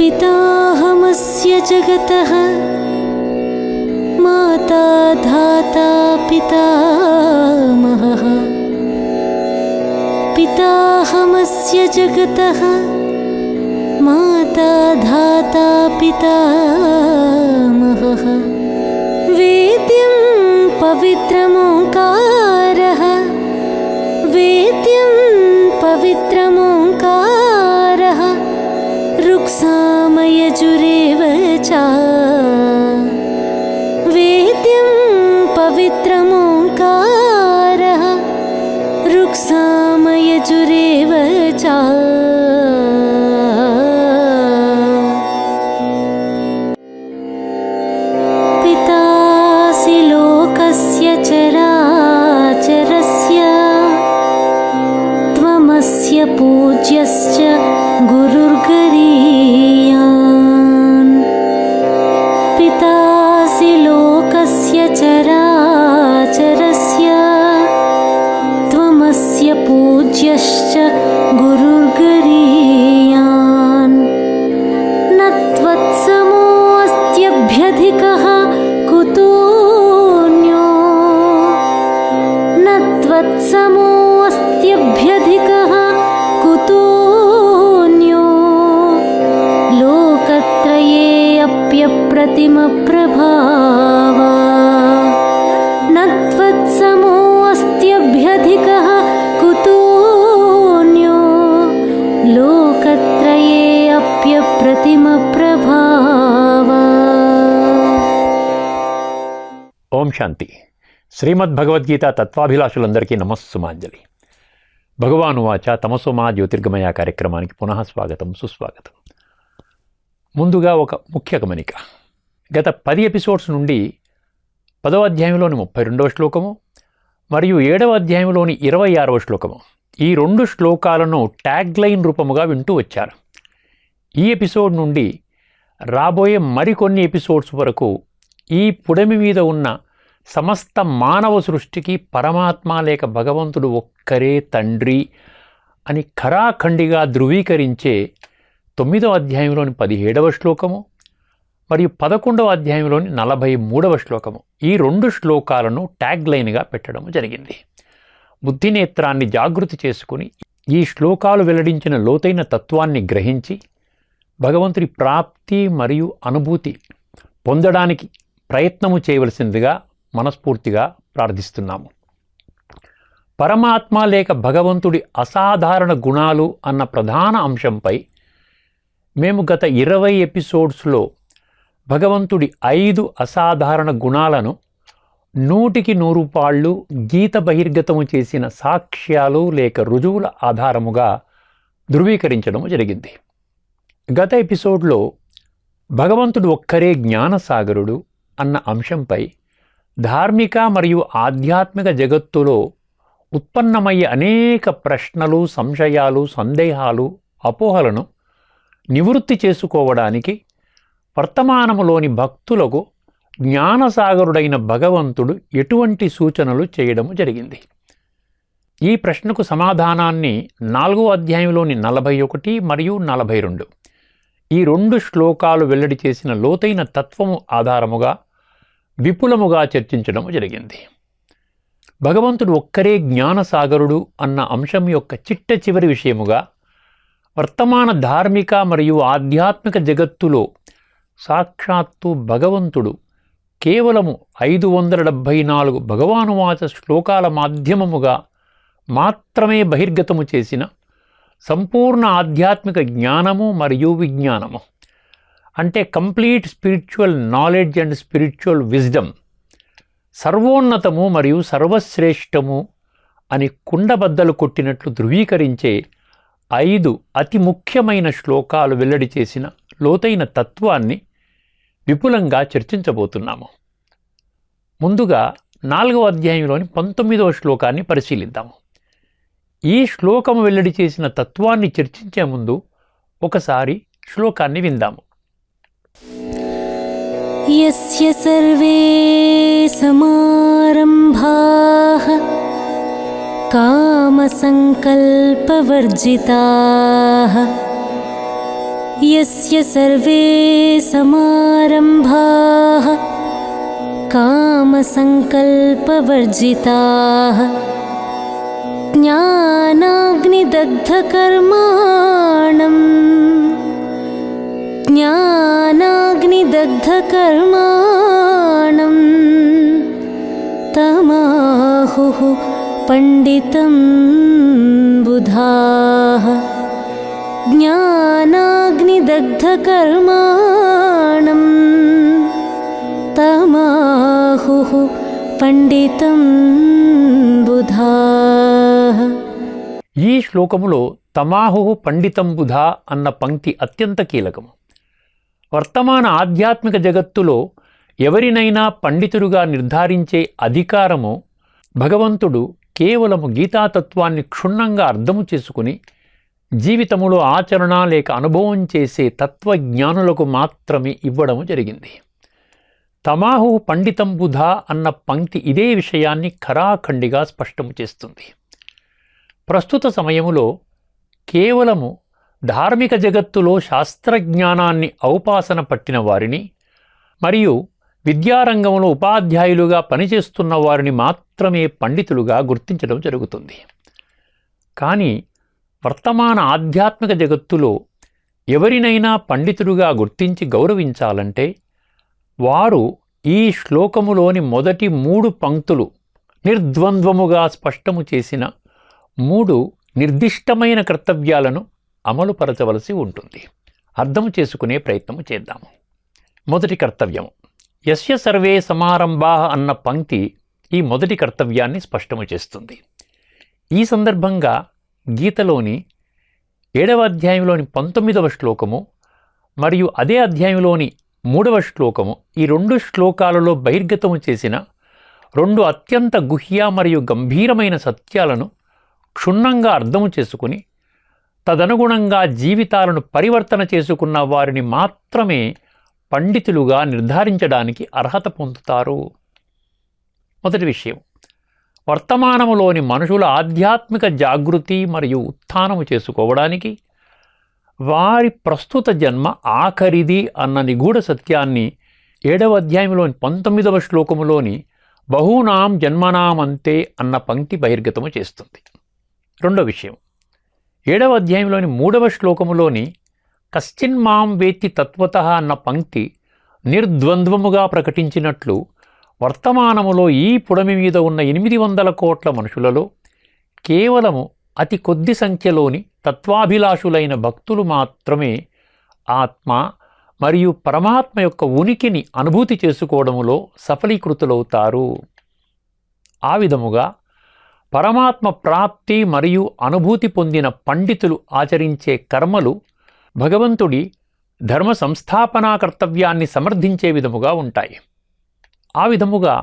पिताहमस्य जगतः माता धाता पितामहः पिताहमस्य जगतः माता धाता पितामहः वेद्यं पवित्रमोङ्कारः वेद्यं पवित्रमोङ्कारः ऋक्सामयजुरेव च वेद्यं पवित्रमोङ्कारः ऋक्सामयजुरेव च पितासि लोकस्य चराचरस्य त्वमस्य पूज्यश्च गुरुर्गरीयान् पितासि लोकस्य चराचरस्य त्वमस्य पूज्यश्च गुरुर्गरीयान् न त्वत्समोऽस्त्यभ्यधिकः कुतोऽन्यो न त्वत्समोऽस्त्यभ्यधिकः कुतोऽन्यो लोकत्रयेऽप्यप्रतिमप्रभाव न त्वत्समोऽस्त्यभ्यधिकः कुतोऽन्यो लोकत्रयेऽप्यप्रतिमप्रभाव। ఓం శాంతి. శ్రీమద్ భగవద్గీత తత్వాభిలాషులందరికీ నమస్సుమాంజలి. భగవానువాచ తమసోమా జ్యోతిర్గమయ కార్యక్రమానికి పునః స్వాగతం, సుస్వాగతం. ముందుగా ఒక ముఖ్య గమనిక. గత 10 ఎపిసోడ్స్ నుండి 10వ అధ్యాయంలోని 32వ శ్లోకము మరియు 7వ అధ్యాయంలోని 26వ శ్లోకము, ఈ 2 శ్లోకాలను ట్యాగ్ లైన్ రూపముగా వింటూ వచ్చారు. ఈ ఎపిసోడ్ నుండి రాబోయే మరికొన్ని ఎపిసోడ్స్ వరకు ఈ పుడమి మీద ఉన్న సమస్త మానవ సృష్టికి పరమాత్మ లేక భగవంతుడు ఒక్కరే తండ్రి అని ఖరాఖండిగా ధృవీకరించే 9వ అధ్యాయంలోని 17వ శ్లోకము మరియు 11వ అధ్యాయంలోని 43వ శ్లోకము, ఈ 2 శ్లోకాలను ట్యాగ్ లైన్గా పెట్టడం జరిగింది. బుద్ధినేత్రాన్ని జాగృతి చేసుకుని ఈ శ్లోకాలు వెల్లడించిన లోతైన తత్వాన్ని గ్రహించి భగవంతుడి ప్రాప్తి మరియు అనుభూతి పొందడానికి ప్రయత్నము చేయవలసిందిగా మనస్ఫూర్తిగా ప్రార్థిస్తున్నాము. పరమాత్మ లేక భగవంతుడి అసాధారణ గుణాలు అన్న ప్రధాన అంశంపై మేము గత 20 ఎపిసోడ్స్లో భగవంతుడి 5 అసాధారణ గుణాలను 100కి 100 పాళ్ళు గీత బహిర్గతము చేసిన సాక్ష్యాలు లేక రుజువుల ఆధారముగా ధృవీకరించడం జరిగింది. గత ఎపిసోడ్లో భగవంతుడు ఒక్కరే జ్ఞానసాగరుడు అన్న అంశంపై ధార్మిక మరియు ఆధ్యాత్మిక జగత్తులో ఉత్పన్నమయ్యే అనేక ప్రశ్నలు, సంశయాలు, సందేహాలు, అపోహలను నివృత్తి చేసుకోవడానికి వర్తమానములోని భక్తులకు జ్ఞానసాగరుడైన భగవంతుడు ఎటువంటి సూచనలు చేయడం జరిగింది. ఈ ప్రశ్నకు సమాధానాన్ని 4వ అధ్యాయంలోని 41 మరియు 42 ఈ 2 శ్లోకాలు వెల్లడి చేసిన లోతైన తత్వము ఆధారముగా విపులముగా చర్చించడం జరిగింది. భగవంతుడు ఒక్కరే జ్ఞానసాగరుడు అన్న అంశం యొక్క చిట్ట చివరి విషయముగా వర్తమాన ధార్మిక మరియు ఆధ్యాత్మిక జగత్తులో సాక్షాత్తు భగవంతుడు కేవలము 574 భగవానువాచ శ్లోకాల మాధ్యమముగా మాత్రమే బహిర్గతము చేసిన సంపూర్ణ ఆధ్యాత్మిక జ్ఞానము మరియు విజ్ఞానము, అంటే complete spiritual knowledge and spiritual wisdom, సర్వోన్నతము మరియు సర్వశ్రేష్టము అని కుండబద్దలు కొట్టినట్లు ధృవీకరించే 5 అతి ముఖ్యమైన శ్లోకాలు వెల్లడి చేసిన లోతైన తత్వాన్ని విపులంగా చర్చించబోతున్నాము. ముందుగా 4వ అధ్యాయంలోని 19వ శ్లోకాన్ని పరిశీలిద్దాము. ఈ శ్లోకము వెల్లడి చేసిన తత్వాన్ని చర్చించే ముందు ఒకసారి శ్లోకాన్ని విందాము. యస్య సర్వే సమారంభాః కామసంకల్పవర్జితాః यस्य सर्वे समारम्भाः कामसङ्कल्पवर्जिताः ज्ञानाग्निदग्धकर्माणं तमाहुः पंडितं बुधाः ज्ञानाग्निदग्धकर्माणं तमाहुः పండితం బుధాః. ఈ శ్లోకములో తమాహు పండితం బుధా అన్న పంక్తి అత్యంత కీలకము. వర్తమాన ఆధ్యాత్మిక జగత్తులో ఎవరినైనా పండితుడుగా నిర్ధారించే అధికారము భగవంతుడు కేవలము గీతాతత్వాన్ని క్షుణ్ణంగా అర్థము చేసుకుని జీవితములో ఆచరణ లేక అనుభవం చేసే తత్వజ్ఞానులకు మాత్రమే ఇవ్వడము జరిగింది. తమాహు పండితం బుధా అన్న పంక్తి ఇదే విషయాన్ని ఖరాఖండిగా స్పష్టం చేస్తుంది. ప్రస్తుత సమయములో కేవలము ధార్మిక జగత్తులో శాస్త్రజ్ఞానాన్ని ఔపాసన పట్టిన వారిని మరియు విద్యారంగంలో ఉపాధ్యాయులుగా పనిచేస్తున్న వారిని మాత్రమే పండితులుగా గుర్తించడం జరుగుతుంది. కానీ వర్తమాన ఆధ్యాత్మిక జగత్తులో ఎవరినైనా పండితుడుగా గుర్తించి గౌరవించాలంటే వారు ఈ శ్లోకములోని మొదటి 3 పంక్తులు నిర్ద్వంద్వముగా స్పష్టము చేసిన 3 నిర్దిష్టమైన కర్తవ్యాలను అమలుపరచవలసి ఉంటుంది. అర్థం చేసుకునే ప్రయత్నము చేద్దాము. మొదటి కర్తవ్యం యస్య సర్వే సమారంభాః అన్న పంక్తి ఈ మొదటి కర్తవ్యాన్ని స్పష్టము చేస్తుంది. ఈ సందర్భంగా గీతలోని 7వ అధ్యాయంలోని 19వ శ్లోకము మరియు అదే అధ్యాయంలోని 3వ శ్లోకము ఈ 2 శ్లోకాలలో బహిర్గతము చేసిన 2 అత్యంత గుహ్య మరియు గంభీరమైన సత్యాలను క్షుణ్ణంగా అర్థము చేసుకుని తదనుగుణంగా జీవితాలను పరివర్తన చేసుకున్న వారిని మాత్రమే పండితులుగా నిర్ధారించడానికి అర్హత పొందుతారు. మొదటి విషయం, వర్తమానములోని మనుషుల ఆధ్యాత్మిక జాగృతి మరియు ఉత్థానము చేసుకోవడానికి వారి ప్రస్తుత జన్మ ఆఖరిది అన్న నిగూఢ సత్యాన్ని 7వ అధ్యాయంలోని 19వ శ్లోకములోని బహూనాం జన్మనామంతే అన్న పంక్తి బహిర్గతము చేస్తుంది. రెండో విషయం, 7వ అధ్యాయంలోని 3వ శ్లోకములోని కశ్చిన్మాం వేత్తి తత్వతః అన్న పంక్తి నిర్ద్వంద్వముగా ప్రకటించినట్లు వర్తమానములో ఈ పుడమి మీద ఉన్న 800 కోట్ల మనుషులలో కేవలము అతి కొద్ది సంఖ్యలోని తత్వాభిలాషులైన భక్తులు మాత్రమే ఆత్మ మరియు పరమాత్మ యొక్క ఉనికిని అనుభూతి చేసుకోవడములో సఫలీకృతులవుతారు. ఆ విధముగా పరమాత్మ ప్రాప్తి మరియు అనుభూతి పొందిన పండితులు ఆచరించే కర్మలు భగవంతుడి ధర్మ సంస్థాపనా కర్తవ్యాన్ని సమర్థించే విధముగా ఉంటాయి. ఆ విధముగా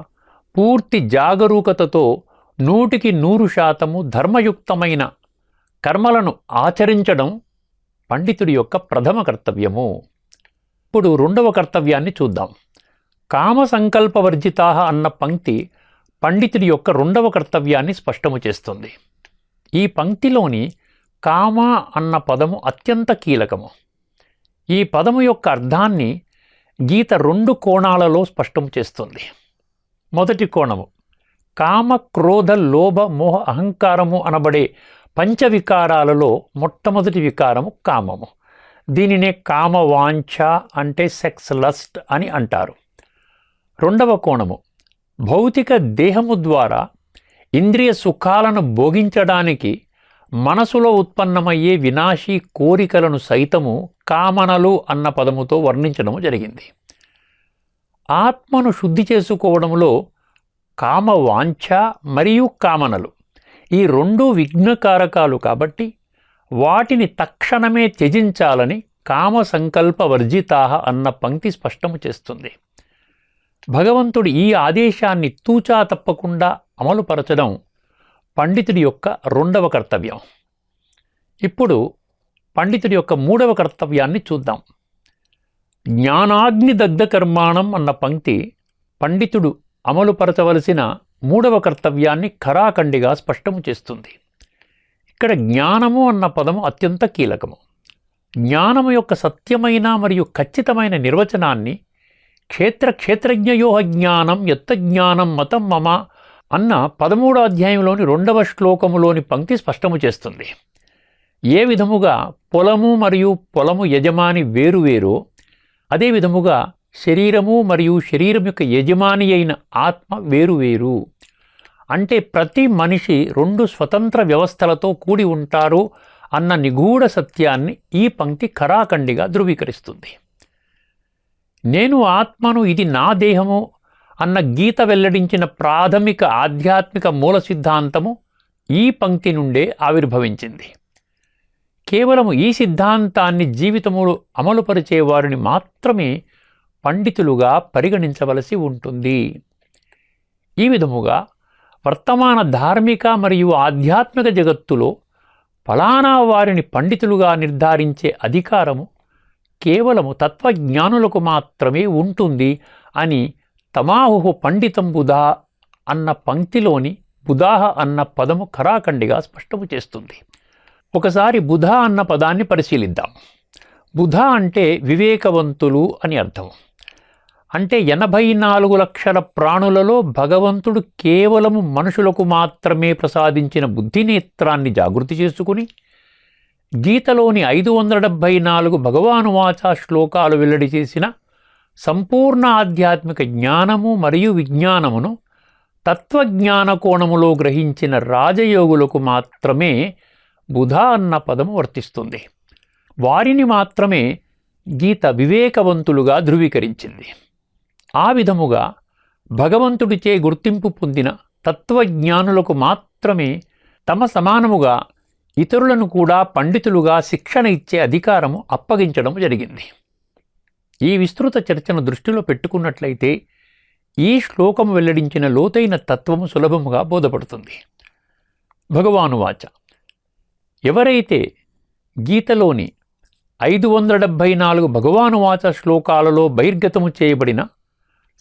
పూర్తి జాగరూకతతో 100% ధర్మయుక్తమైన కర్మలను ఆచరించడం పండితుడి యొక్క ప్రథమ కర్తవ్యము. ఇప్పుడు రెండవ కర్తవ్యాన్ని చూద్దాం. కామ సంకల్పవర్జితాః అన్న పంక్తి పండితుడి యొక్క రెండవ కర్తవ్యాన్ని స్పష్టము చేస్తుంది. ఈ పంక్తిలోని కామ అన్న పదము అత్యంత కీలకము. ఈ పదము యొక్క అర్థాన్ని గీత 2 కోణాలలో స్పష్టం చేస్తుంది. మొదటి కోణము, కామ క్రోధ లోభ మోహ అహంకారము అనబడే పంచవికారాలలో మొట్టమొదటి వికారము కామము. దీనినే కామవాంఛ అంటే సెక్స్ లస్ట్ అని అంటారు. రెండవ కోణము, భౌతిక దేహము ద్వారా ఇంద్రియ సుఖాలను భోగించడానికి మనసులో ఉత్పన్నమయ్యే వినాశీ కోరికలను సైతము కామనలు అన్న పదముతో వర్ణించడం జరిగింది. ఆత్మను శుద్ధి చేసుకోవడంలో కామవాంఛ మరియు కామనలు ఈ 2 విఘ్నకారకాలు కాబట్టి వాటిని తక్షణమే త్యజించాలని కామ సంకల్ప వర్జితాః అన్న పంక్తి స్పష్టము చేస్తుంది. భగవంతుడి ఈ ఆదేశాన్ని తూచా తప్పకుండా అమలుపరచడం పండితుడి యొక్క రెండవ కర్తవ్యం. ఇప్పుడు పండితుడి యొక్క 3వ కర్తవ్యాన్ని చూద్దాం. జ్ఞానాగ్ని దగ్ధ కర్మాణం అన్న పంక్తి పండితుడు అమలుపరచవలసిన 3వ కర్తవ్యాన్ని ఖరాఖండిగా స్పష్టము చేస్తుంది. ఇక్కడ జ్ఞానము అన్న పదము అత్యంత కీలకము. జ్ఞానము యొక్క సత్యమైన మరియు ఖచ్చితమైన నిర్వచనాన్ని క్షేత్రజ్ఞయో జ్ఞానం యత్త జ్ఞానం మతం మమ అన్న 13వ అధ్యాయంలోని 2వ శ్లోకములోని పంక్తి స్పష్టము చేస్తుంది. ఏ విధముగా పొలము మరియు పొలము యజమాని వేరువేరో అదే విధముగా శరీరము మరియు శరీరం యొక్క యజమాని అయిన ఆత్మ వేరువేరు. అంటే ప్రతి మనిషి 2 స్వతంత్ర వ్యవస్థలతో కూడి ఉంటారు అన్న నిగూఢ సత్యాన్ని ఈ పంక్తి ఖరాఖండిగా ధృవీకరిస్తుంది. నేను ఆత్మను, ఇది నా దేహము అన్న గీత వెల్లడించిన ప్రాథమిక ఆధ్యాత్మిక మూల సిద్ధాంతము ఈ పంక్తి నుండే ఆవిర్భవించింది. కేవలము ఈ సిద్ధాంతాన్ని జీవితములో అమలుపరిచే వారిని మాత్రమే పండితులుగా పరిగణించవలసి ఉంటుంది. ఈ విధముగా వర్తమాన ధార్మిక మరియు ఆధ్యాత్మిక జగత్తులో ఫలానా వారిని పండితులుగా నిర్ధారించే అధికారము కేవలము తత్వజ్ఞానులకు మాత్రమే ఉంటుంది అని తమాహు పండితం బుధా అన్న పంక్తిలోని బుధాహ అన్న పదము ఖరాఖండిగా స్పష్టము చేస్తుంది. ఒకసారి బుధ అన్న పదాన్ని పరిశీలిద్దాం. బుధ అంటే వివేకవంతులు అని అర్థం. అంటే 84 లక్షల ప్రాణులలో భగవంతుడు కేవలము మనుషులకు మాత్రమే ప్రసాదించిన బుద్ధినేత్రాన్ని జాగృతి చేసుకుని గీతలోని 574 భగవానువాచ శ్లోకాలు వెల్లడి చేసిన సంపూర్ణ ఆధ్యాత్మిక జ్ఞానము మరియు విజ్ఞానమును తత్వజ్ఞాన కోణములో గ్రహించిన రాజయోగులకు మాత్రమే బుధ అన్న పదము వర్తిస్తుంది. వారిని మాత్రమే గీత వివేకవంతులుగా ధృవీకరించింది. ఆ విధముగా భగవంతుడిచే గుర్తింపు పొందిన తత్వజ్ఞానులకు మాత్రమే తమ సమానముగా ఇతరులను కూడా పండితులుగా శిక్షణ ఇచ్చే అధికారము అప్పగించడం జరిగింది. ఈ విస్తృత చర్చను దృష్టిలో పెట్టుకున్నట్లయితే ఈ శ్లోకము వెల్లడించిన లోతైన తత్వము సులభముగా బోధపడుతుంది. భగవానువాచ, ఎవరైతే గీతలోని 574 భగవానువాచ శ్లోకాలలో బహిర్గతము చేయబడిన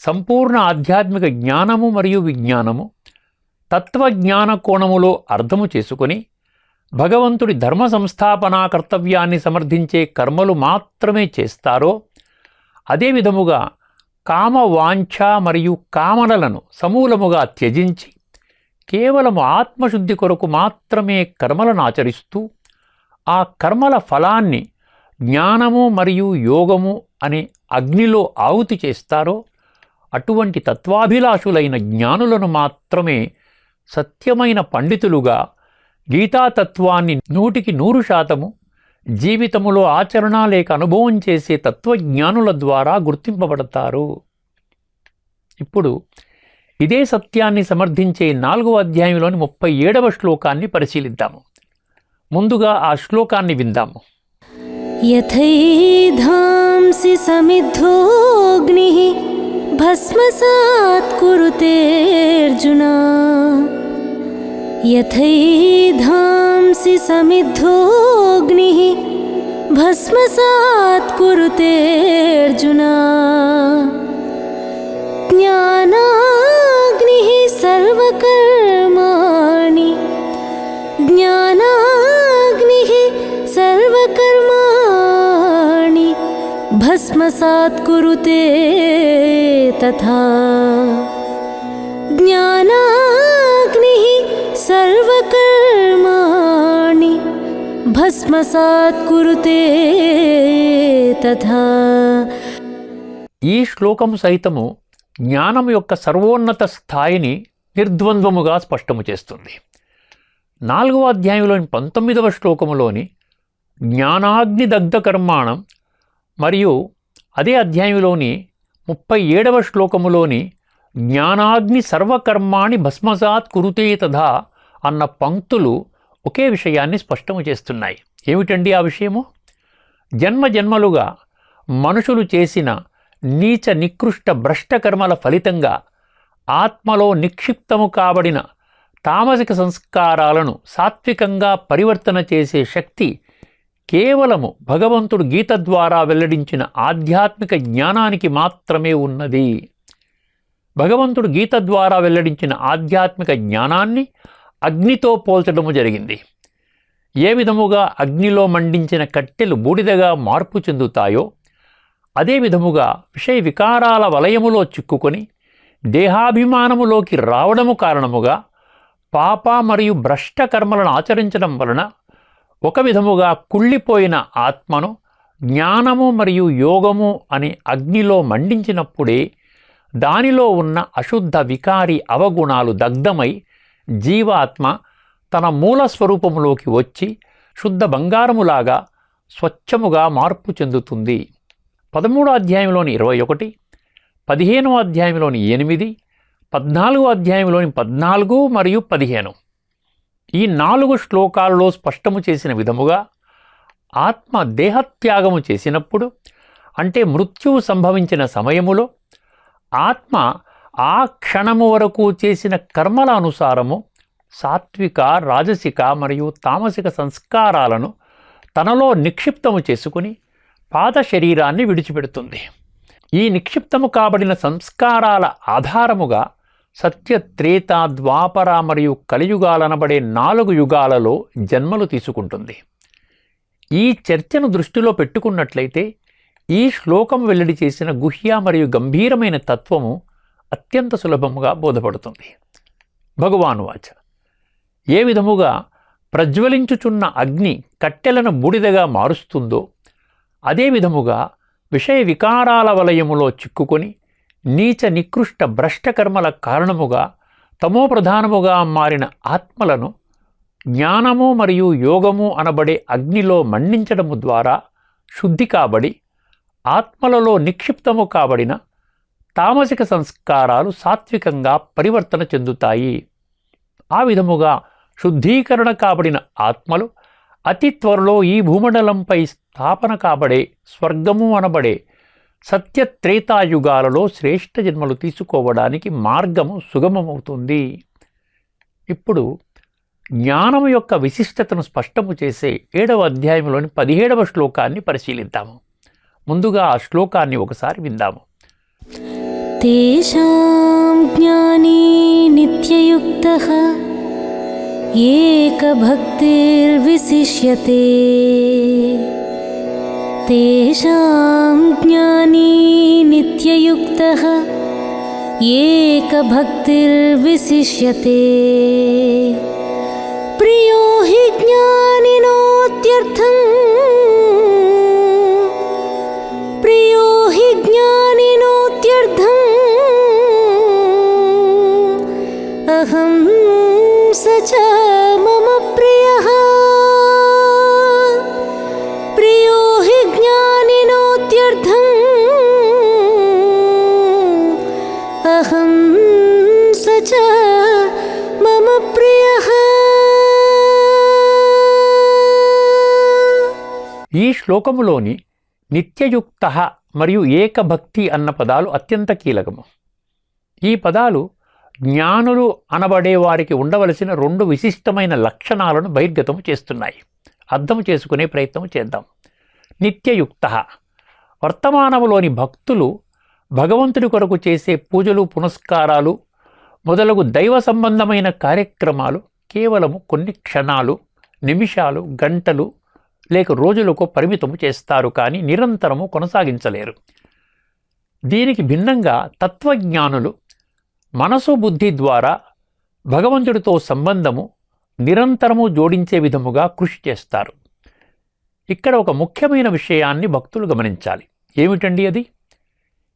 సంపూర్ణ ఆధ్యాత్మిక జ్ఞానము మరియు విజ్ఞానము తత్వజ్ఞాన కోణములో అర్థము చేసుకొని భగవంతుడి ధర్మ సంస్థాపనా కర్తవ్యాన్ని సమర్థించే కర్మలు మాత్రమే చేస్తారో, అదే విధముగా కామ వాంఛ మరియు కామనలను సమూలముగా త్యజించి కేవలము ఆత్మశుద్ధి కొరకు మాత్రమే కర్మలను ఆచరిస్తూ ఆ కర్మల ఫలాన్ని జ్ఞానము మరియు యోగము అనే అగ్నిలో ఆహుతి చేస్తారో, అటువంటి తత్వాభిలాషులైన జ్ఞానులను మాత్రమే సత్యమైన పండితులుగా గీతాతత్వాన్ని 100% జీవితములో ఆచరణ లేక అనుభవం చేసే తత్వజ్ఞానుల ద్వారా గుర్తింపబడతారు. ఇప్పుడు ఇదే సత్యాన్ని సమర్థించే 4వ అధ్యాయంలోని 37వ శ్లోకాన్ని పరిశీలిద్దాము. ముందుగా ఆ శ్లోకాన్ని విందాము. యథైధాంసి సమిద్ధోగ్నిః భస్మసాత్ కురుతేర్జున యథైధాంసి సమిద్ధోగ్నిః భస్మసాత్ కురుతేర్జున జ్ఞానాగ్నిః సర్వకర్మాణి జ్ఞానాగ్నిః సర్వకర్మాణి భస్మసాత్ కురుతే తథా జ్ఞానాగ్నిః సర్వకర్మాణి భస్మసాత్ కురుతే తథా. ఈ శ్లోకము సైతము జ్ఞానం యొక్క సర్వోన్నత స్థాయిని నిర్ద్వంద్వముగా స్పష్టము చేస్తుంది. 4వ అధ్యాయంలోని 19వ శ్లోకములోని జ్ఞానాగ్ని దగ్ధ కర్మాణం మరియు అదే అధ్యాయంలోని 37వ శ్లోకములోని జ్ఞానాగ్ని సర్వకర్మాణి భస్మసాత్ కురుతే తథా అన్న పంక్తులు ఒకే విషయాన్ని స్పష్టము చేస్తున్నాయి. ఏమిటండి ఆ విషయము? జన్మజన్మలుగా మనుషులు చేసిన నీచ నికృష్ట భ్రష్ట కర్మల ఫలితంగా ఆత్మలో నిక్షిప్తము కాబడిన తామసిక సంస్కారాలను సాత్వికంగా పరివర్తన చేసే శక్తి కేవలము భగవంతుడు గీత ద్వారా వెల్లడించిన ఆధ్యాత్మిక జ్ఞానానికి మాత్రమే ఉన్నది. భగవంతుడు గీత ద్వారా వెల్లడించిన ఆధ్యాత్మిక జ్ఞానాన్ని అగ్నితో పోల్చడము జరిగింది. ఏ విధముగా అగ్నిలో మండించిన కట్టెలు బూడిదగా మార్పు చెందుతాయో అదే విధముగా విషయ వికారాల వలయములో చిక్కుకొని దేహాభిమానములోకి రావడము కారణముగా పాప మరియు భ్రష్ట కర్మలను ఆచరించడం వలన ఒక విధముగా కుళ్ళిపోయిన ఆత్మను జ్ఞానము మరియు యోగము అనే అగ్నిలో మండించినప్పుడే దానిలో ఉన్న అశుద్ధ వికారి అవగుణాలు దగ్ధమై జీవాత్మ తన మూల స్వరూపములోకి వచ్చి శుద్ధ బంగారములాగా స్వచ్ఛముగా మార్పు చెందుతుంది. 13వ అధ్యాయంలోని 21, 15వ అధ్యాయంలోని 8, 14వ అధ్యాయంలోని 14 మరియు 15 ఈ 4 శ్లోకాలలో స్పష్టము చేసిన విధముగా ఆత్మ దేహత్యాగము చేసినప్పుడు, అంటే మృత్యువు సంభవించిన సమయములో ఆత్మ ఆ క్షణము వరకు చేసిన కర్మల అనుసారము సాత్విక, రాజసిక మరియు తామసిక సంస్కారాలను తనలో నిక్షిప్తము చేసుకుని పాత శరీరాన్ని విడిచిపెడుతుంది. ఈ నిక్షిప్తము కాబడిన సంస్కారాల ఆధారముగా సత్య, త్రేత, ద్వాపర మరియు కలియుగాలనబడే 4 యుగాలలో జన్మలు తీసుకుంటుంది. ఈ చర్చను దృష్టిలో పెట్టుకున్నట్లయితే ఈ శ్లోకం వెల్లడి చేసిన గుహ్య మరియు గంభీరమైన తత్వము అత్యంత సులభముగా బోధపడుతుంది. భగవాను వాచ: ఏ విధముగా ప్రజ్వలించుచున్న అగ్ని కట్టెలను బూడిదగా మారుస్తుందో అదే విధముగా విషయ వికారాల వలయములో చిక్కుకొని నీచ నికృష్ట భ్రష్టకర్మల కారణముగా తమోప్రధానముగా మారిన ఆత్మలను జ్ఞానము మరియు యోగము అనబడే అగ్నిలో మండించడము ద్వారా శుద్ధి కాబడి ఆత్మలలో నిక్షిప్తము కాబడిన తామసిక సంస్కారాలు సాత్వికంగా పరివర్తన చెందుతాయి. ఆ విధముగా శుద్ధీకరణ కాబడిన ఆత్మలు అతి త్వరలో ఈ భూమండలంపై స్థాపన కాబడే స్వర్గము అనబడే సత్యత్రేతాయుగాలలో శ్రేష్ఠ జన్మలు తీసుకోవడానికి మార్గము సుగమమవుతుంది. ఇప్పుడు జ్ఞానము యొక్క విశిష్టతను స్పష్టము చేసే 7వ అధ్యాయంలోని 17వ శ్లోకాన్ని పరిశీలిద్దాము. ముందుగా ఆ శ్లోకాన్ని ఒకసారి విందాము. తేషాం జ్ఞానీ నిత్యయుక్తః ఏకభక్తిర్విశిష్యతే. తేషాం జ్ఞానీ నిత్యయుక్తః ఏకభక్తిర్విశిష్యతే. ప్రియో హి జ్ఞానినోత్యర్థం ప్రియో హి జ్ఞానినోత్యర్థం అహం స చ మమ ప్రియః. ప్రియో హి జ్ఞానినోత్యర్థం అహం స చ మమ ప్రియః. ఈ శ్లోకములోని నిత్యయుక్త మరియు ఏకభక్తి అన్న పదాలు అత్యంత కీలకము. ఈ పదాలు జ్ఞానులు అనబడే వారికి ఉండవలసిన 2 విశిష్టమైన లక్షణాలను బహిర్గతము చేస్తున్నాయి. అర్థం చేసుకునే ప్రయత్నం చేద్దాం. నిత్యయుక్త, వర్తమానములోని భక్తులు భగవంతుడి కొరకు చేసే పూజలు, పునస్కారాలు మొదలగు దైవ సంబంధమైన కార్యక్రమాలు కేవలము కొన్ని క్షణాలు, నిమిషాలు, గంటలు లేక రోజులకు పరిమితము చేస్తారు, కానీ నిరంతరము కొనసాగించలేరు. దీనికి భిన్నంగా తత్వజ్ఞానులు మనసు, బుద్ధి ద్వారా భగవంతుడితో సంబంధము నిరంతరము జోడించే విధముగా కృషి చేస్తారు. ఇక్కడ ఒక ముఖ్యమైన విషయాన్ని భక్తులు గమనించాలి. ఏమిటండి అది?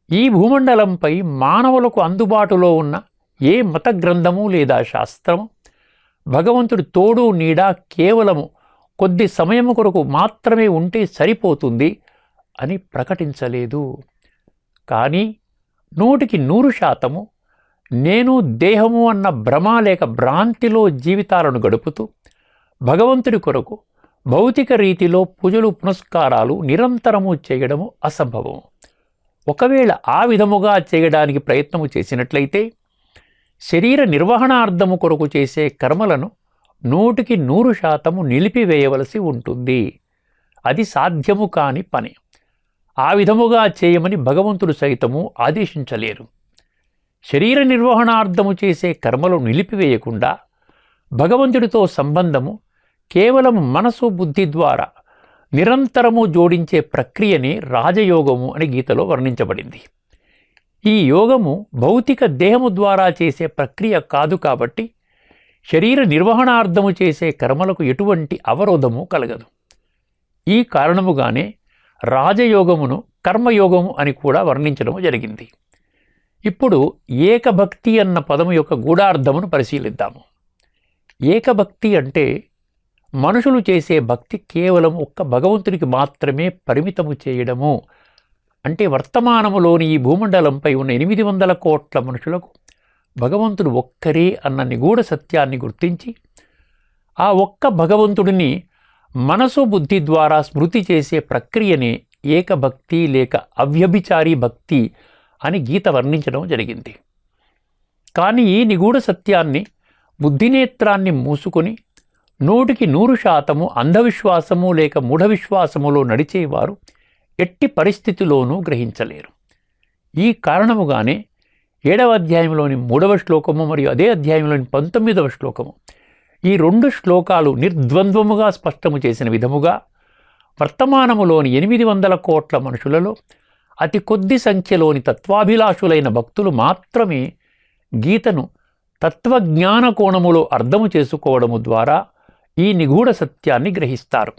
ఈ భూమండలంపై మానవులకు అందుబాటులో ఉన్న ఏ మత గ్రంథము లేదా శాస్త్రము భగవంతుడి తోడు, నీడ కేవలము కొద్ది సమయము కొరకు మాత్రమే ఉంటే సరిపోతుంది అని ప్రకటించలేదు. కానీ 100% నేను దేహము అన్న భ్రమ లేక భ్రాంతిలో జీవితాలను గడుపుతూ భగవంతుడి కొరకు భౌతిక రీతిలో పూజలు, పునస్కారాలు నిరంతరము చేయడము అసంభవము. ఒకవేళ ఆ విధముగా చేయడానికి ప్రయత్నము చేసినట్లయితే శరీర నిర్వహణార్థము కొరకు చేసే కర్మలను 100% నిలిపివేయవలసి ఉంటుంది. అది సాధ్యము కాని పని. ఆ విధముగా చేయమని భగవంతుడు సైతము ఆదేశించలేరు. శరీర నిర్వహణార్థము చేసే కర్మలు నిలిపివేయకుండా భగవంతుడితో సంబంధము కేవలం మనసు బుద్ధి ద్వారా నిరంతరము జోడించే ప్రక్రియని రాజయోగము అని గీతలో వర్ణించబడింది. ఈ యోగము భౌతిక దేహము ద్వారా చేసే ప్రక్రియ కాదు కాబట్టి శరీర నిర్వహణార్థము చేసే కర్మలకు ఎటువంటి అవరోధము కలగదు. ఈ కారణముగానే రాజయోగమును కర్మయోగము అని కూడా వర్ణించడం జరిగింది. ఇప్పుడు ఏకభక్తి అన్న పదము యొక్క గూఢార్థమును పరిశీలిద్దాము. ఏకభక్తి అంటే మనుషులు చేసే భక్తి కేవలం ఒక్క భగవంతునికి మాత్రమే పరిమితము చేయడము. అంటే వర్తమానములోని ఈ భూమండలంపై ఉన్న 800 కోట్ల మనుషులకు భగవంతుడు ఒక్కరే అన్న నిగూఢ సత్యాన్ని గుర్తించి ఆ ఒక్క భగవంతుడిని మనసు బుద్ధి ద్వారా స్మృతి చేసే ప్రక్రియనే ఏకభక్తి లేక అవ్యభిచారి భక్తి అని గీత వర్ణించడం జరిగింది. కానీ ఈ నిగూఢ సత్యాన్ని బుద్ధినేత్రాన్ని మూసుకొని 100% అంధవిశ్వాసము లేక మూఢవిశ్వాసములో నడిచేవారు ఎట్టి పరిస్థితిలోనూ గ్రహించలేరు. ఈ కారణముగానే 7వ అధ్యాయంలోని 3వ శ్లోకము మరియు అదే అధ్యాయంలోని 19వ శ్లోకము ఈ 2 శ్లోకాలు నిర్ద్వంద్వముగా స్పష్టము చేసిన విధముగా వర్తమానములోని 800 కోట్ల మనుషులలో అతి కొద్ది సంఖ్యలోని తత్వాభిలాషులైన భక్తులు మాత్రమే గీతను తత్వజ్ఞాన కోణములో అర్థము చేసుకోవడము ద్వారా ఈ నిగూఢ సత్యాన్ని గ్రహిస్తారు.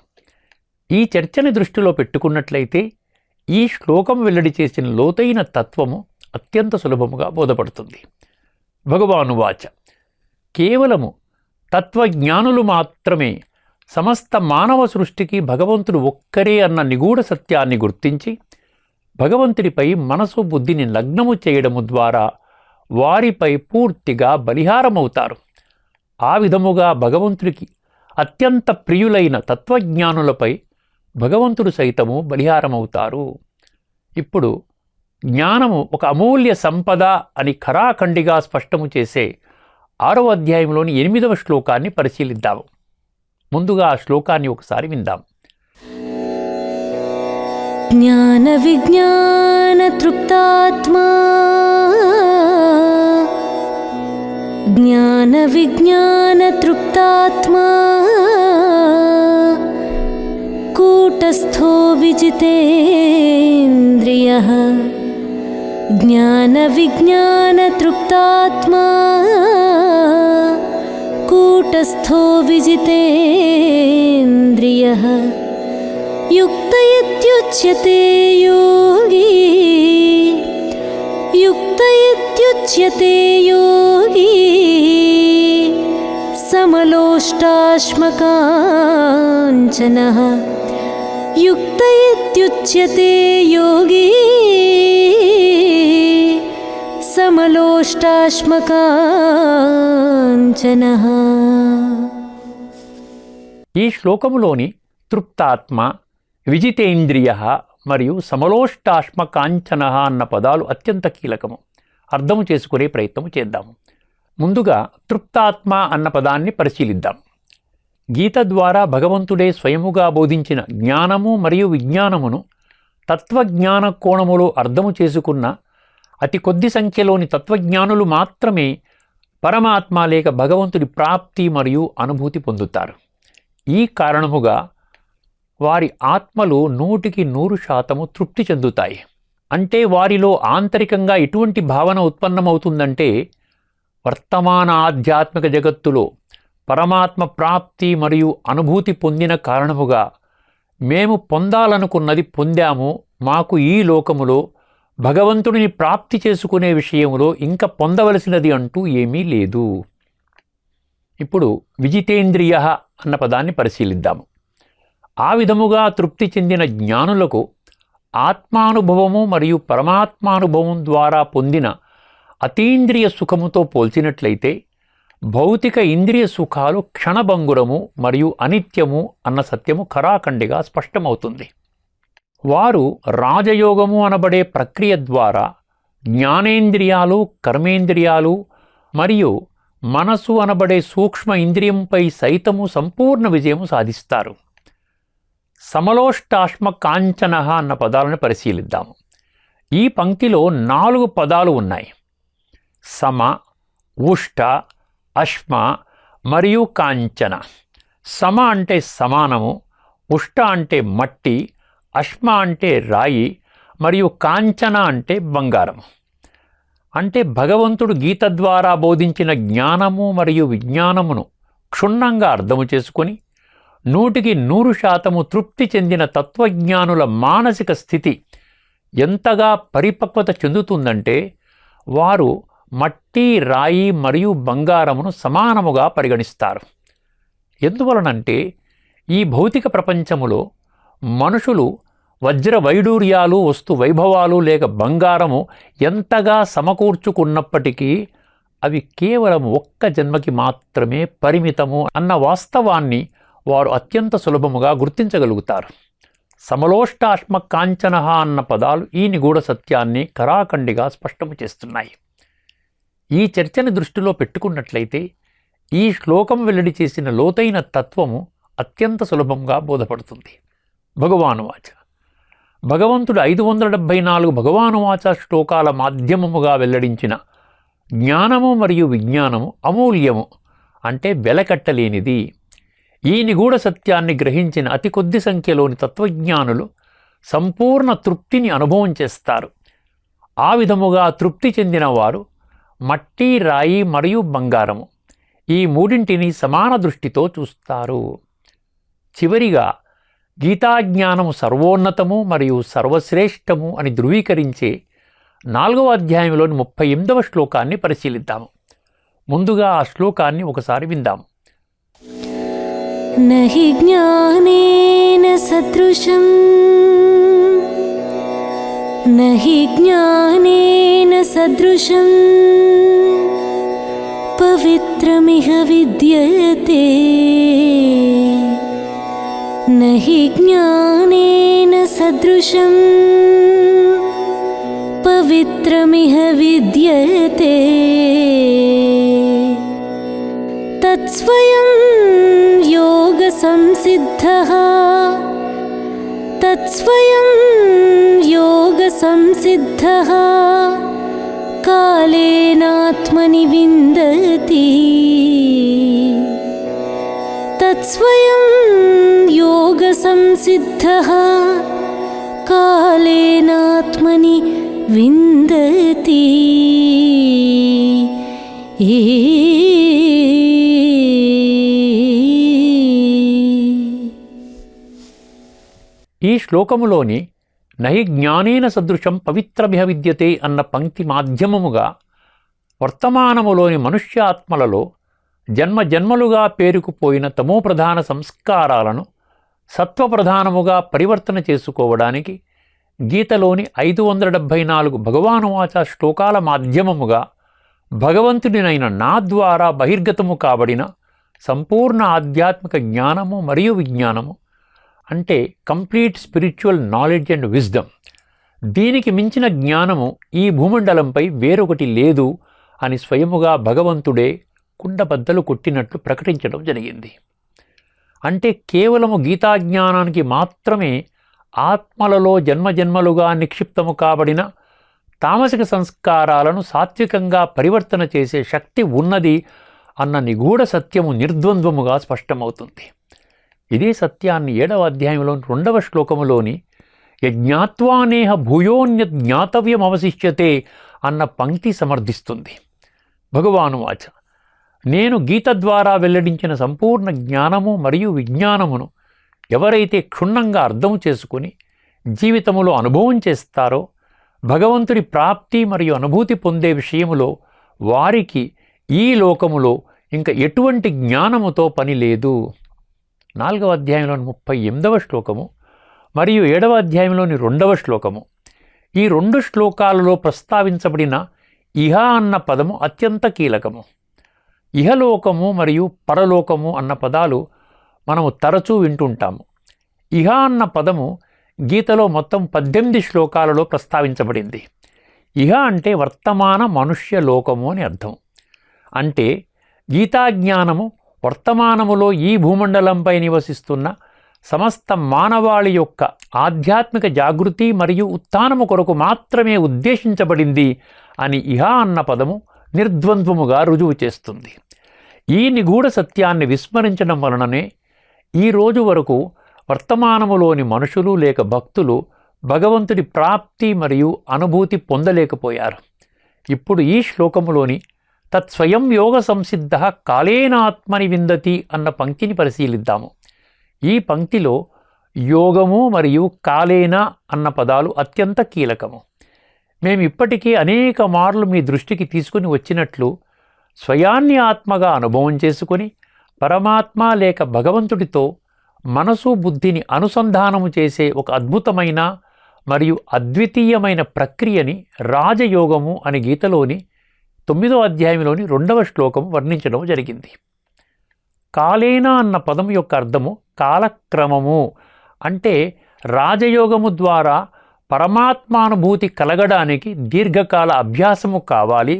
ఈ చర్చని దృష్టిలో పెట్టుకున్నట్లయితే ఈ శ్లోకం వెల్లడి చేసిన లోతైన తత్వము అత్యంత సులభముగా బోధపడుతుంది. భగవానువాచ కేవలము తత్వజ్ఞానులు మాత్రమే సమస్త మానవ సృష్టికి భగవంతుడు ఒక్కరే అన్న నిగూఢ సత్యాన్ని గుర్తించి భగవంతుడిపై మనసు బుద్ధిని లగ్నము చేయడము ద్వారా వారిపై పూర్తిగా బలిహారమవుతారు. ఆ విధముగా భగవంతుడికి అత్యంత ప్రియులైన తత్వజ్ఞానులపై భగవంతుడు సైతము బలిహారమవుతారు. ఇప్పుడు జ్ఞానము ఒక అమూల్య సంపద అని ఖరాఖండిగా స్పష్టము చేసే 6వ అధ్యాయంలోని 8వ శ్లోకాన్ని పరిశీలిద్దాము. ముందుగా ఆ శ్లోకాన్ని ఒకసారి విందాం. జ్ఞాన విజ్ఞాన తృప్తాత్మా జ్ఞాన విజ్ఞాన తృప్తాత్మా కూటస్థో విజితేంద్రియః జ్ఞాన విజ్ఞాన తృప్తాత్మా కూటస్థో విజితేంద్రియః యుక్త ఇత్యుచ్యతే యోగి యుక్త ఇత్యుచ్యతే యోగి సమలోష్టాశ్మకాంచనః యుక్త ఇత్యుచ్యతే యోగి సమలోష్టాశ్మకాంచనః. ఈ శ్లోకములోని తృప్తాత్మ, విజితేంద్రియ మరియు సమలోష్టాశ్మ కాంచన అన్న పదాలు అత్యంత కీలకము. అర్థము చేసుకునే ప్రయత్నం చేద్దాము. ముందుగా తృప్తాత్మ అన్న పదాన్ని పరిశీలిద్దాం. గీత ద్వారా భగవంతుడే స్వయముగా బోధించిన జ్ఞానము మరియు విజ్ఞానమును తత్వజ్ఞాన కోణములో అర్థము చేసుకున్న అతి కొద్ది సంఖ్యలోని తత్వజ్ఞానులు మాత్రమే పరమాత్మ లేక భగవంతుడి ప్రాప్తి మరియు అనుభూతి పొందుతారు. ఈ కారణముగా వారి ఆత్మలు 100% తృప్తి చెందుతాయి. అంటే వారిలో ఆంతరికంగా ఎటువంటి భావన ఉత్పన్నమవుతుందంటే వర్తమాన ఆధ్యాత్మిక జగత్తులో పరమాత్మ ప్రాప్తి మరియు అనుభూతి పొందిన కారణముగా మేము పొందాలనుకున్నది పొందాము, మాకు ఈ లోకములో భగవంతుడిని ప్రాప్తి చేసుకునే విషయంలో ఇంకా పొందవలసినది అంటూ ఏమీ లేదు. ఇప్పుడు విజితేంద్రియ అన్న పదాన్ని పరిశీలిద్దాము. ఆ విధముగా తృప్తి చెందిన జ్ఞానులకు ఆత్మానుభవము మరియు పరమాత్మానుభవం ద్వారా పొందిన అతీంద్రియ సుఖముతో పోల్చినట్లయితే భౌతిక ఇంద్రియ సుఖాలు క్షణభంగురము మరియు అనిత్యము అన్న సత్యము ఖరాఖండిగా స్పష్టమవుతుంది. వారు రాజయోగము అనబడే ప్రక్రియ ద్వారా జ్ఞానేంద్రియాలు, కర్మేంద్రియాలు మరియు మనసు అనబడే సూక్ష్మ ఇంద్రియంపై సైతము సంపూర్ణ విజయము సాధిస్తారు. సమలోష్టాశ్మ కాంచన అన్న పదాలను పరిశీలిద్దాము. ఈ పంక్తిలో 4 పదాలు ఉన్నాయి. సమ, ఉష్ట, అశ్మ మరియు కాంచన. సమ అంటే సమానము, ఉష్ట అంటే మట్టి, అశ్మ అంటే రాయి, మరియు కాంచన అంటే బంగారము. అంటే భగవంతుడు గీత ద్వారా బోధించిన జ్ఞానము మరియు విజ్ఞానమును క్షుణ్ణంగా అర్థము చేసుకొని 100% తృప్తి చెందిన తత్వజ్ఞానుల మానసిక స్థితి ఎంతగా పరిపక్వత చెందుతుందంటే వారు మట్టి, రాయి మరియు బంగారమును సమానముగా పరిగణిస్తారు. ఎందువలనంటే ఈ భౌతిక ప్రపంచములో మనుషులు వజ్ర వైడూర్యాలు, వస్తు వైభవాలు లేక బంగారము ఎంతగా సమకూర్చుకున్నప్పటికీ అవి కేవలం ఒక్క జన్మకి మాత్రమే పరిమితము అన్న వాస్తవాన్ని వారు అత్యంత సులభముగా గుర్తించగలుగుతారు. సమలోష్టాశ్మ కాంచన అన్న పదాలు ఈ నిగూఢ సత్యాన్ని కరాఖండిగా స్పష్టము చేస్తున్నాయి. ఈ చర్చని దృష్టిలో పెట్టుకున్నట్లయితే ఈ శ్లోకం వెల్లడి చేసిన లోతైన తత్వము అత్యంత సులభంగా బోధపడుతుంది. భగవానువాచ. భగవంతుడు 574 భగవానువాచ శ్లోకాల మాధ్యమముగా వెల్లడించిన జ్ఞానము మరియు విజ్ఞానము అమూల్యము, అంటే వెలకట్టలేనిది. ఈ నిగూఢ సత్యాన్ని గ్రహించిన అతి కొద్ది సంఖ్యలోని తత్వజ్ఞానులు సంపూర్ణ తృప్తిని అనుభవం చేస్తారు. ఆ విధముగా తృప్తి చెందిన వారు మట్టి, రాయి మరియు బంగారము ఈ మూడింటిని సమాన దృష్టితో చూస్తారు. చివరిగా గీతాజ్ఞానము సర్వోన్నతము మరియు సర్వశ్రేష్టము అని ధృవీకరించే 4వ అధ్యాయంలోని 38వ శ్లోకాన్ని పరిశీలిద్దాము. ముందుగా ఆ శ్లోకాన్ని ఒకసారి విందాము. నహి జ్ఞానేన సదృశం నహి జ్ఞానేన సదృశం పవిత్రమిహ విద్యతే నహి జ్ఞానేన సదృశం పవిత్రమిహ విద్యతే తత్స్వయం యోగ సంసిద్ధః తత్స్వయం యోగ సంసిద్ధః కాలేనాత్మని విందతి తత్స్వయం యోగ సంసిద్ధః కాలేనాత్మని విందతి. ఈ శ్లోకములోని నహి జ్ఞానేన సదృశం పవిత్రమిహ విద్యతే అన్న పంక్తి మాధ్యమముగా వర్తమానములోని మనుష్యాత్మలలో జన్మజన్మలుగా పేరుకుపోయిన తమోప్రధాన సంస్కారాలను సత్వప్రధానముగా పరివర్తన చేసుకోవడానికి గీతలోని 574 భగవానువాచ శ్లోకాల మాధ్యమముగా భగవంతుడినైన నా ద్వారా బహిర్గతము కాబడిన సంపూర్ణ ఆధ్యాత్మిక జ్ఞానము మరియు విజ్ఞానము, అంటే complete spiritual knowledge and wisdom, దీనికి మించిన జ్ఞానము ఈ భూమండలంపై వేరొకటి లేదు అని స్వయముగా భగవంతుడే కుండబద్దలు కొట్టినట్లు ప్రకటించడం జరిగింది. అంటే కేవలము గీతాజ్ఞానానికి మాత్రమే ఆత్మలలో జన్మజన్మలుగా నిక్షిప్తము కాబడిన తామసిక సంస్కారాలను సాత్వికంగా పరివర్తన చేసే శక్తి ఉన్నది అన్న నిగూఢ సత్యము నిర్ద్వంద్వముగా స్పష్టమవుతుంది. ఇదే సత్యాన్ని 7వ అధ్యాయంలోని 2వ శ్లోకములోని యజ్ఞాత్వానేహ భూయోన్యజ్ఞాతవ్యమవశిష్యతే అన్న పంక్తి సమర్థిస్తుంది. భగవానువాచ. నేను గీత ద్వారా వెల్లడించిన సంపూర్ణ జ్ఞానము మరియు విజ్ఞానమును ఎవరైతే క్షుణ్ణంగా అర్థం చేసుకుని జీవితములో అనుభవం చేస్తారో భగవంతుడి ప్రాప్తి మరియు అనుభూతి పొందే విషయములో వారికి ఈ లోకములో ఇంకా ఎటువంటి జ్ఞానముతో పని లేదు. 4వ అధ్యాయంలోని 38వ శ్లోకము మరియు 7వ అధ్యాయంలోని 2వ శ్లోకము, ఈ 2 శ్లోకాలలో ప్రస్తావించబడిన ఇహ అన్న పదము అత్యంత కీలకము. ఇహలోకము మరియు పరలోకము అన్న పదాలు మనము తరచూ వింటుంటాము. ఇహ అన్న పదము గీతలో మొత్తం 18 శ్లోకాలలో ప్రస్తావించబడింది. ఇహ అంటే వర్తమాన మనుష్య లోకము అని అర్థం. అంటే గీతాజ్ఞానము వర్తమానములో ఈ భూమండలంపై నివసిస్తున్న సమస్త మానవాళి యొక్క ఆధ్యాత్మిక జాగృతి మరియు ఉత్థానము కొరకు మాత్రమే ఉద్దేశించబడింది అని ఇహ అన్న పదము నిర్ద్వంద్వముగా రుజువు చేస్తుంది. ఈ నిగూఢ సత్యాన్ని విస్మరించడం వలననే ఈ రోజు వరకు వర్తమానములోని మనుషులు లేక భక్తులు భగవంతుడి ప్రాప్తి మరియు అనుభూతి పొందలేకపోయారు. ఇప్పుడు ఈ శ్లోకములోని తత్స్వయం యోగ సంసిద్ధ కాలేనాత్మని విందతి అన్న పంక్తిని పరిశీలిద్దాము. ఈ పంక్తిలో యోగము మరియు కాలేన అన్న పదాలు అత్యంత కీలకము. మేము ఇప్పటికీ అనేక మార్లు మీ దృష్టికి తీసుకుని వచ్చినట్లు స్వయాన్ని ఆత్మగా అనుభవం చేసుకుని పరమాత్మ లేక భగవంతుడితో మనసు బుద్ధిని అనుసంధానము చేసే ఒక అద్భుతమైన మరియు అద్వితీయమైన ప్రక్రియని రాజయోగము అని గీతలోని 9వ అధ్యాయంలోని 2వ శ్లోకం వర్ణించడం జరిగింది. కాలేన అన్న పదం యొక్క అర్థము కాలక్రమము. అంటే రాజయోగము ద్వారా పరమాత్మానుభూతి కలగడానికి దీర్ఘకాల అభ్యాసము కావాలి.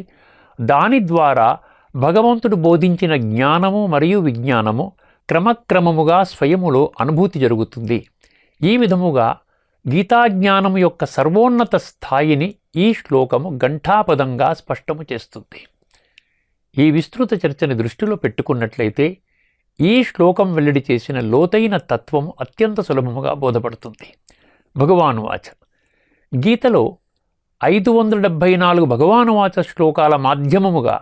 దాని ద్వారా భగవంతుడు బోధించిన జ్ఞానము మరియు విజ్ఞానము క్రమక్రమముగా స్వయములో అనుభూతి జరుగుతుంది. ఈ విధముగా గీతాజ్ఞానము యొక్క సర్వోన్నత స్థాయిని ఈ శ్లోకము ఘంటాపదంగా స్పష్టము చేస్తుంది. ఈ విస్తృత చర్చని దృష్టిలో పెట్టుకున్నట్లయితే ఈ శ్లోకం వెల్లడి చేసిన లోతైన తత్వము అత్యంత సులభముగా బోధపడుతుంది. భగవానువాచ. గీతలో 574 భగవానువాచ శ్లోకాల మాధ్యమముగా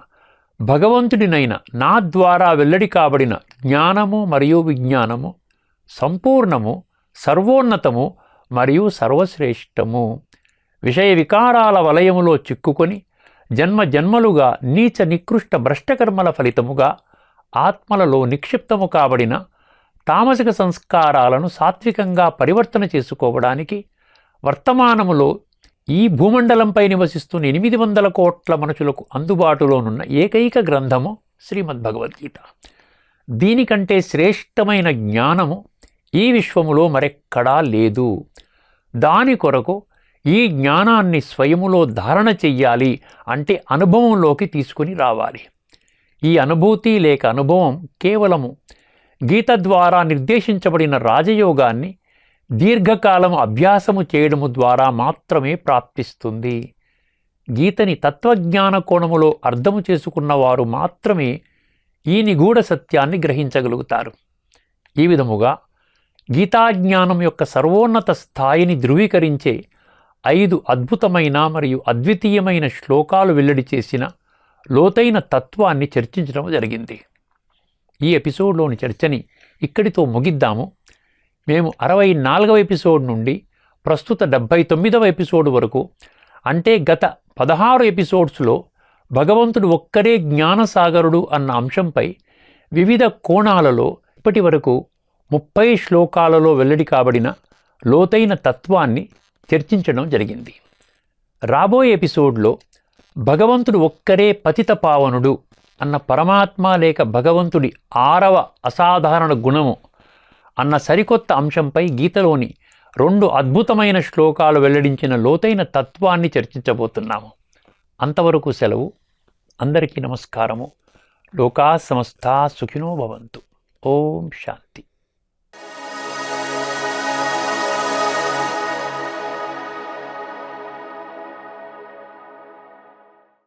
భగవంతుడినైన నా ద్వారా వెల్లడి కాబడిన జ్ఞానము మరియు విజ్ఞానము సంపూర్ణము, సర్వోన్నతము మరియు సర్వశ్రేష్టము. విషయ వికారాల వలయములో చిక్కుకొని జన్మ జన్మలుగా నీచ నికృష్ట భ్రష్టకర్మల ఫలితముగా ఆత్మలలో నిక్షిప్తము కాబడిన తామసిక సంస్కారాలను సాత్వికంగా పరివర్తన చేసుకోవడానికి వర్తమానములో ఈ భూమండలంపై నివసిస్తున్న 800 కోట్ల మనుషులకు అందుబాటులోనున్న ఏకైక గ్రంథము శ్రీమద్భగవద్గీత. దీనికంటే శ్రేష్టమైన జ్ఞానము ఈ విశ్వములో మరెక్కడా లేదు. దాని కొరకు ఈ జ్ఞానాన్ని స్వయములో ధారణ చెయ్యాలి. అంటే అనుభవంలోకి తీసుకుని రావాలి. ఈ అనుభూతి లేక అనుభవం కేవలము గీత ద్వారా నిర్దేశించబడిన రాజయోగాన్ని దీర్ఘకాలం అభ్యాసము చేయడము ద్వారా మాత్రమే ప్రాప్తిస్తుంది. గీతని తత్వజ్ఞాన కోణములో అర్థము చేసుకున్నవారు మాత్రమే ఈ నిగూఢ సత్యాన్ని గ్రహించగలుగుతారు. ఈ విధముగా గీతాజ్ఞానం యొక్క సర్వోన్నత స్థాయిని ధృవీకరించే 5 అద్భుతమైన మరియు అద్వితీయమైన శ్లోకాలు వెల్లడి చేసిన లోతైన తత్వాన్ని చర్చించడం జరిగింది. ఈ ఎపిసోడ్లోని చర్చని ఇక్కడితో ముగిద్దాము. మేము 64వ ఎపిసోడ్ నుండి ప్రస్తుత 79వ ఎపిసోడ్ వరకు, అంటే గత 16 ఎపిసోడ్స్లో భగవంతుడు ఒక్కరే జ్ఞానసాగరుడు అన్న అంశంపై వివిధ కోణాలలో ఇప్పటి వరకు 30 శ్లోకాలలో వెల్లడి కాబడిన లోతైన తత్వాన్ని చర్చించడం జరిగింది. రాబోయే ఎపిసోడ్లో భగవంతుడు ఒక్కరే పతిత పావనుడు అన్న పరమాత్మ లేక భగవంతుడి 6వ అసాధారణ గుణము అన్న సరికొత్త అంశంపై గీతలోని 2 అద్భుతమైన శ్లోకాలు వెల్లడించిన లోతైన తత్వాన్ని చర్చించబోతున్నాము. అంతవరకు సెలవు. అందరికీ నమస్కారము. లోకా సమస్తా సుఖినో భవంతు. ఓం శాంతి.